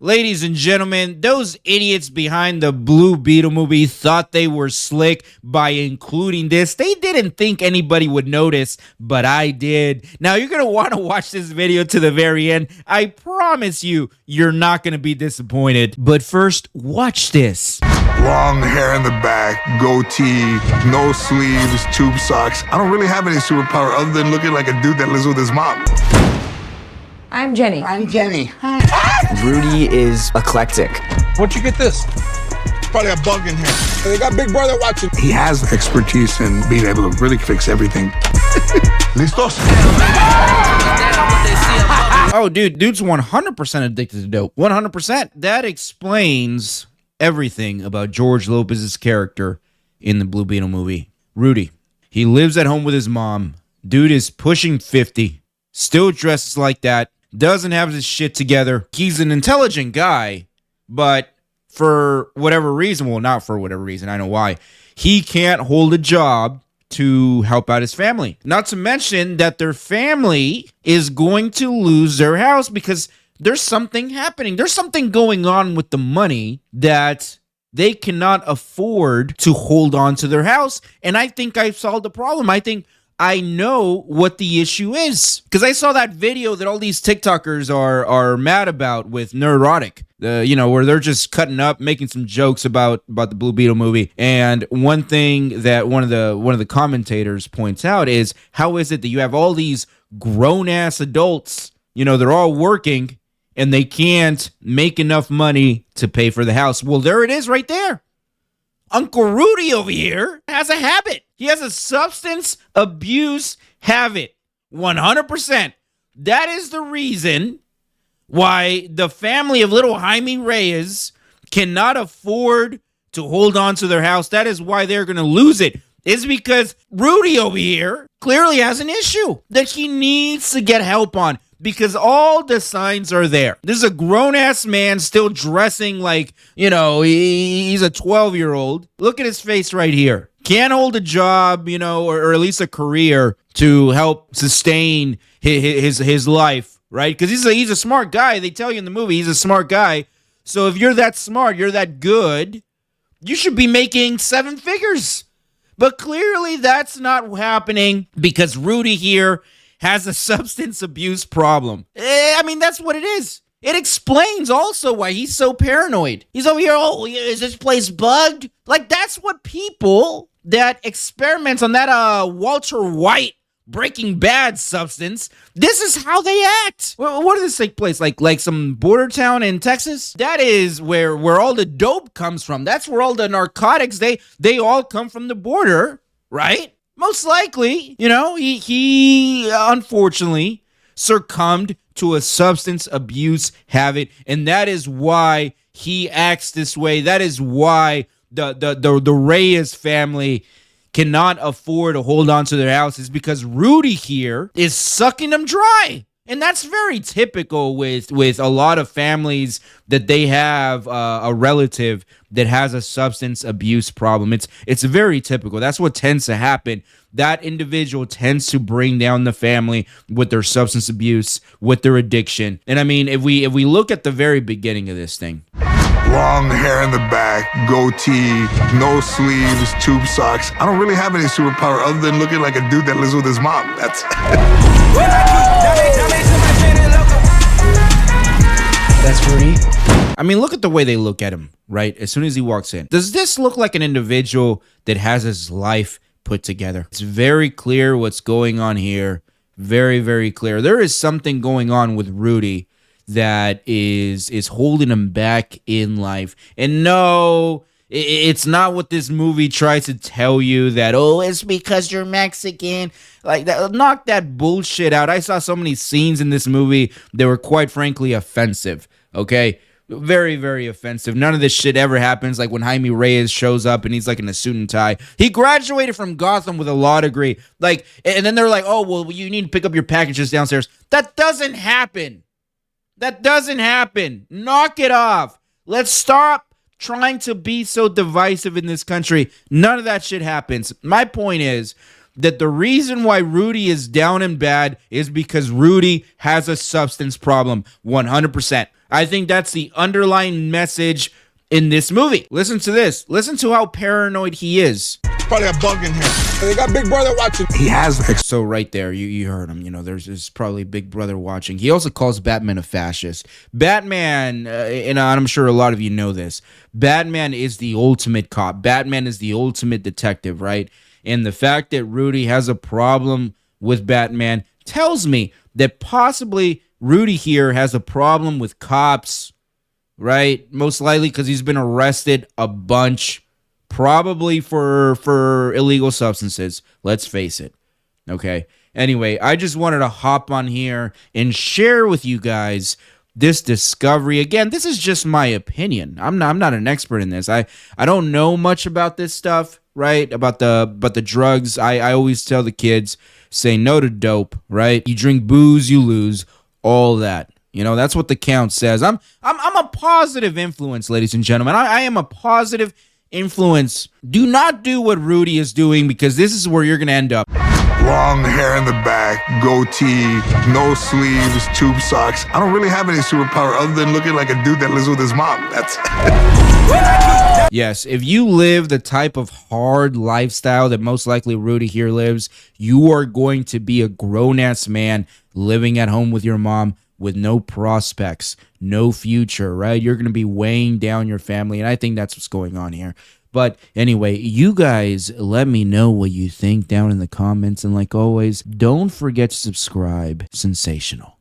Ladies and gentlemen, those idiots behind the Blue Beetle movie thought they were slick by including this. They didn't think anybody would notice, but I did. Now, you're going to want to watch this video to the very end. I promise you, you're not going to be disappointed. But first, watch this. Long hair in the back, goatee, no sleeves, tube socks. I don't really have any superpower other than looking like a dude that lives with his mom. I'm Jenny. I'm Jenny. Rudy is eclectic. Where'd you get this? Probably a bug in here. They got Big Brother watching. He has expertise in being able to really fix everything. Listos? Oh, dude's 100% addicted to dope. 100%. That explains everything about George Lopez's character in the Blue Beetle movie. Rudy. He lives at home with his mom. Dude is pushing 50. Still dresses like that. Doesn't have his shit together. He's an intelligent guy, but for whatever reason, well, not for whatever reason, I know why, he can't hold a job to help out his family. Not to mention that their family is going to lose their house because there's something happening. There's something going on with the money that they cannot afford to hold on to their house. And I think I've solved the problem. I think I know what the issue is because I saw that video that all these TikTokers are mad about with Neurotic, where they're just cutting up, making some jokes about the Blue Beetle movie. And one thing that one of the commentators points out is, how is it that you have all these grown ass adults, they're all working and they can't make enough money to pay for the house? Well, there it is right there. Uncle Rudy over here has a habit. He has a substance abuse habit. 100%. That is the reason why the family of little Jaime Reyes cannot afford to hold on to their house. That is why they're going to lose it. It's because Rudy over here clearly has an issue that he needs to get help on. Because all the signs are there. This is a grown-ass man still dressing like, he's a 12-year-old. Look at his face right here. Can't hold a job, or at least a career to help sustain his life, right? Because he's a smart guy. They tell you in the movie he's a smart guy. So if you're that smart, you're that good, you should be making 7 figures. But clearly that's not happening because Rudy here has a substance abuse problem. I mean, that's what it is. It explains also why he's so paranoid. He's over here, oh, is this place bugged? Like, that's what people that experiments on that Walter White Breaking Bad substance, this is how they act. What does this take place? Like some border town in Texas? That is where all the dope comes from. That's where all the narcotics, they all come from the border, right? Most likely, he unfortunately succumbed to a substance abuse habit, and that is why he acts this way. That is why the Reyes family cannot afford to hold on to their houses, because Rudy here is sucking them dry. And that's very typical with a lot of families that they have a relative that has a substance abuse problem. It's very typical. That's what tends to happen. That individual tends to bring down the family with their substance abuse, with their addiction. And I mean, if we look at the very beginning of this thing. Long hair in the back, goatee, no sleeves, tube socks. I don't really have any superpower other than looking like a dude that lives with his mom. That's... That's Rudy. I mean, look at the way they look at him, right? As soon as he walks in. Does this look like an individual that has his life put together? It's very clear what's going on here. Very, very clear. There is something going on with Rudy that is holding him back in life. And no, it's not what this movie tries to tell you, that, oh, it's because you're Mexican. Like, that, knock that bullshit out. I saw so many scenes in this movie that were quite frankly offensive, okay? Very, very offensive. None of this shit ever happens. Like when Jaime Reyes shows up and he's like in a suit and tie. He graduated from Gotham with a law degree. Like, and then they're like, oh, well, you need to pick up your packages downstairs. That doesn't happen. That doesn't happen. Knock it off. Let's stop trying to be so divisive in this country. None of that shit happens. My point is that the reason why Rudy is down and bad is because Rudy has a substance problem. 100%. I think that's the underlying message in this movie. Listen to this. Listen to how paranoid he is. Probably a bug in here. They got Big Brother watching. He has So right there, you heard him. You know, there's probably Big Brother watching. He also calls Batman a fascist. Batman, and I'm sure a lot of you know this, Batman is the ultimate cop. Batman is the ultimate detective, right? And the fact that Rudy has a problem with Batman tells me that possibly Rudy here has a problem with cops, right? Most likely because he's been arrested a bunch. Probably for illegal substances. Let's face it. Okay. Anyway, I just wanted to hop on here and share with you guys this discovery. Again, this is just my opinion. I'm not an expert in this. I don't know much about this stuff, right? About the drugs. I always tell the kids, say no to dope, right? You drink booze, you lose. All that. You know, that's what the count says. I'm a positive influence, ladies and gentlemen. I am a positive influence. Do not do what Rudy is doing, because this is where you're going to end up. long hair in the back, goatee, no sleeves, tube socks. I don't really have any superpower other than looking like a dude that lives with his mom. That's Yes, if you live the type of hard lifestyle that most likely Rudy here lives, you are going to be a grown-ass man living at home with your mom with no prospects, no future, right? You're going to be weighing down your family, and I think that's what's going on here. But anyway, you guys let me know what you think down in the comments, and like always, don't forget to subscribe. Sensational.